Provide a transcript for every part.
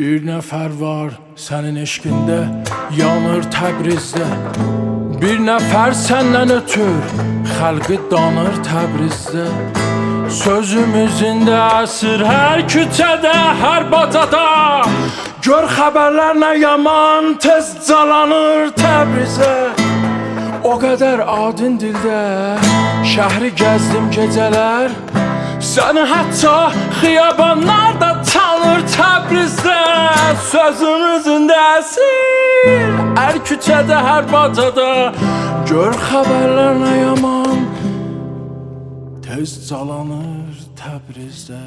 Bir nəfər var sənin eşqində, yanır Təbrizdə. Bir nəfər səndən ötür, xalqı danır Təbrizdə. Sözümüzün də əsir hər küçədə, hər bacada. Gör xəbərlər nə yaman, tez calanır Təbrizə. O qədər adın dildə, şəhri gəzdim gecələr. Səni hətta xiyabanlarda tanır Təbrizdə. Sözümüzün də əsir hər küçədə, hər bacada. Gör xəbərlər nə yaman, tez calanır Təbrizdə.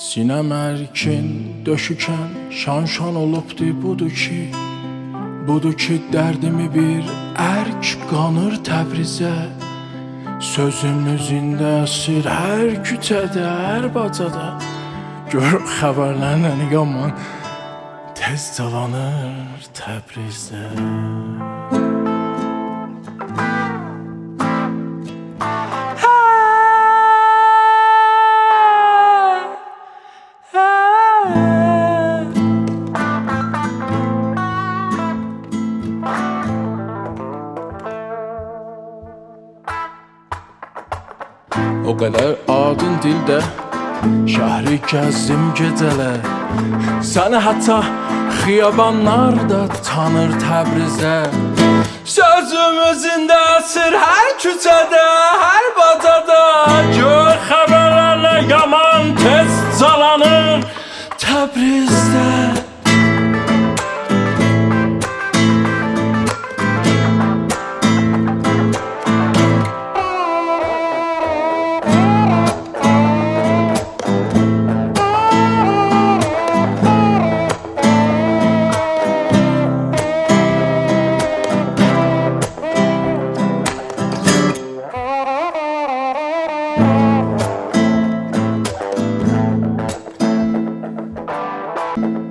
Sinəm ərkin, döşükən, şan-şan olubdu. Budur ki, dərdimi bir ərk qanır Təbrizə. Sözümüzündə əsir hər küçədə, hər bacada. Gör xəbərlərlə yaman, tez calanır Təbrizdə. O qədər adın dildə, şəhri gəzdim gecələr. Səni hətta xiyabanlarda tanır Təbrizə. Sözümüzün də əsir hər küçədə, hər bacada. Gör xəbərlərlə yaman, tez calanır Təbrizə.